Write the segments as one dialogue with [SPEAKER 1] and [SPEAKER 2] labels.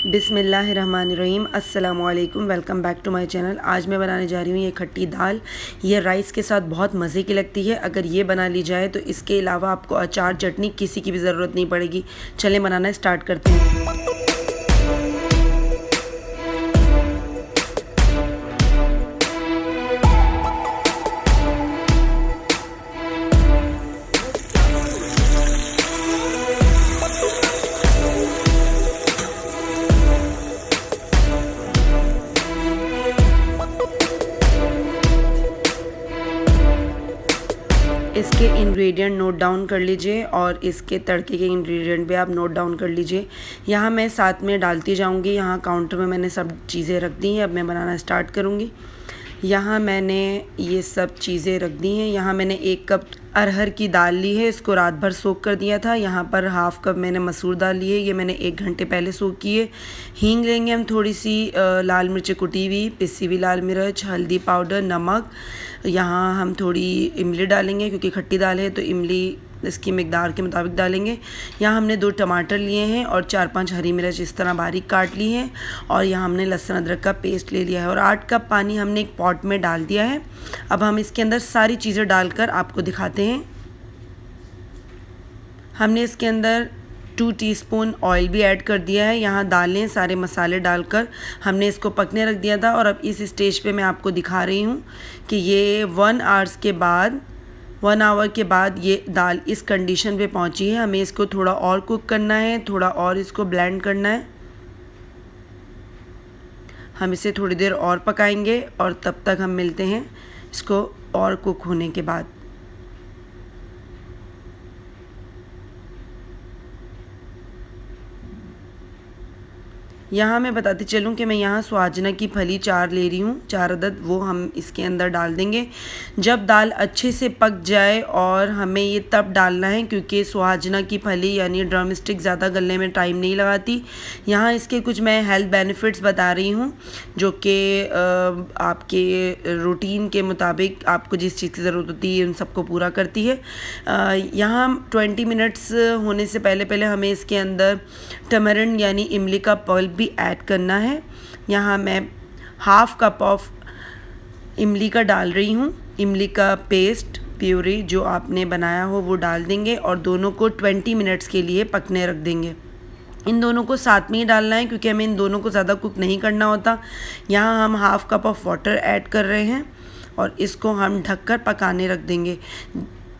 [SPEAKER 1] बिस्मिल्लाहिर्रहमानिर्रहीम अस्सलामुअलैकुम। Welcome back to my channel. आज मैं बनाने जा रही हूँ ये खट्टी दाल। ये राइस के साथ बहुत मज़े की लगती है। अगर ये बना ली जाए तो इसके अलावा आपको अचार चटनी किसी की भी ज़रूरत नहीं पड़ेगी। चलें बनाना स्टार्ट करते हैं। इसके इंग्रेडिएंट नोट डाउन कर लीजिए और इसके तड़के के इंग्रेडिएंट भी आप नोट डाउन कर लीजिए। यहाँ मैं साथ में डालती जाऊँगी। यहाँ काउंटर में मैंने सब चीज़ें रख दी हैं। अब मैं बनाना स्टार्ट करूँगी। यहाँ मैंने ये सब चीज़ें रख दी हैं। यहाँ मैंने 1 कप अरहर की दाल ली है, इसको रात भर सोख कर दिया था। यहाँ पर हाफ़ कप मैंने मसूर दाल ली है, ये मैंने 1 घंटे पहले सोख की है। हींग लेंगे हम थोड़ी सी, लाल मिर्च कुटी हुई, पिसी हुई लाल मिर्च, हल्दी पाउडर, नमक। यहाँ हम थोड़ी इमली डालेंगे क्योंकि खट्टी दाल है तो इमली इसकी मिकदार के मुताबिक डालेंगे। यहाँ हमने 2 टमाटर लिए हैं और 4-5 हरी मिर्च इस तरह बारीक काट ली हैं। और यहाँ हमने लहसुन अदरक का पेस्ट ले लिया है और 8 कप पानी हमने एक पॉट में डाल दिया है। अब हम इसके अंदर सारी चीज़ें डालकर आपको दिखाते हैं। हमने इसके अंदर 2 टीस्पून ऑयल भी ऐड कर दिया है। यहाँ दालें सारे मसाले डालकर हमने इसको पकने रख दिया था। और अब इस स्टेज पे मैं आपको दिखा रही हूँ कि ये 1 आवर के बाद ये दाल इस कंडीशन पे पहुँची है। हमें इसको थोड़ा और कुक करना है, थोड़ा और इसको ब्लेंड करना है। हम इसे थोड़ी देर और पकाएंगे और तब तक हम मिलते हैं इसको और कुक होने के बाद। यहाँ मैं बताती चलूँ कि मैं यहाँ सुहाजना की फली 4 ले रही हूँ, 4 अदद, वो हम इसके अंदर डाल देंगे जब दाल अच्छे से पक जाए। और हमें ये तब डालना है क्योंकि सुहाजना की फली यानी ड्रम स्टिक ज़्यादा गलने में टाइम नहीं लगाती। यहाँ इसके कुछ मैं हेल्थ बेनिफिट्स बता रही हूँ जो कि आपके रूटीन के मुताबिक आपको जिस चीज़ की ज़रूरत होती है उन सबको पूरा करती है। यहाँ 20 मिनट्स होने से पहले हमें इसके अंदर टमरिंड यानी इमली का पल्प भी ऐड करना है। यहाँ मैं हाफ़ कप ऑफ इमली का डाल रही हूँ। इमली का पेस्ट प्यूरी जो आपने बनाया हो वो डाल देंगे और दोनों को 20 मिनट्स के लिए पकने रख देंगे। इन दोनों को साथ में ही डालना है क्योंकि हमें इन दोनों को ज़्यादा कुक नहीं करना होता। यहाँ हम half cup of water add कर रहे हैं और इसको हम ढककर पकाने रख देंगे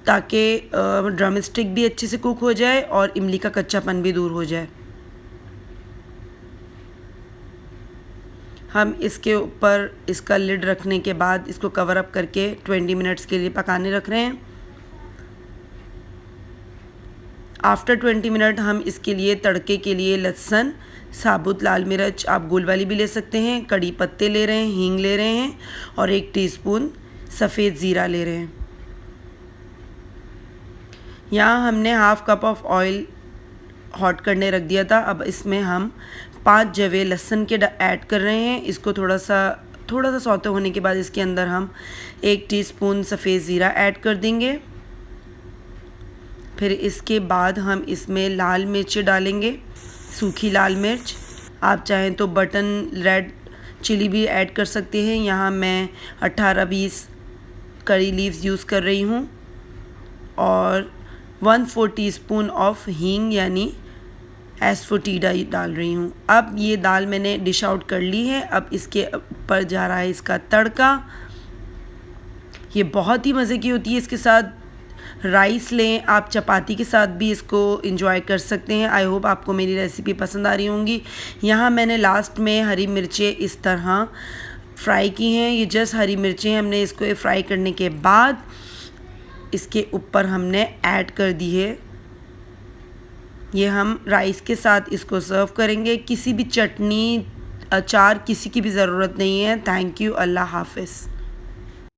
[SPEAKER 1] ताकि ड्रम स्टिक भी अच्छे से कुक हो जाए और इमली का कच्चापन भी दूर हो जाए। हम इसके ऊपर इसका लिड रखने के बाद इसको कवर अप करके 20 मिनट्स के लिए पकाने रख रहे हैं। आफ्टर 20 मिनट हम इसके लिए तड़के के लिए लहसुन, साबुत लाल मिर्च, आप गोल वाली भी ले सकते हैं, कड़ी पत्ते ले रहे हैं, हींग ले रहे हैं और 1 टीस्पून सफ़ेद ज़ीरा ले रहे हैं। यहाँ हमने half cup of oil hot करने रख दिया था। अब इसमें हम 5 जवे लहसुन के ऐड कर रहे हैं। इसको थोड़ा सा सौते होने के बाद इसके अंदर हम 1 टीस्पून सफ़ेद ज़ीरा ऐड कर देंगे। फिर इसके बाद हम इसमें लाल मिर्च डालेंगे, सूखी लाल मिर्च। आप चाहें तो बटन रेड चिली भी ऐड कर सकते हैं। यहाँ मैं 18-20 करी लीव्स यूज़ कर रही हूँ और 1/4 टीस्पून ऑफ हींग यानी एस्फोटीडा डाल रही हूँ। अब ये दाल मैंने डिश आउट कर ली है। अब इसके ऊपर जा रहा है इसका तड़का। ये बहुत ही मज़े की होती है। इसके साथ राइस लें, आप चपाती के साथ भी इसको एंजॉय कर सकते हैं। आई होप आपको मेरी रेसिपी पसंद आ रही होंगी। यहाँ मैंने लास्ट में हरी मिर्चें इस तरह फ्राई की हैं। ये जस्ट हरी मिर्चें हमने इसको फ्राई करने के बाद इसके ऊपर हमने ऐड कर दी है। ये हम राइस के साथ इसको सर्व करेंगे। किसी भी चटनी, अचार किसी की भी ज़रूरत नहीं है। Thank you. अल्लाह हाफ़िज़।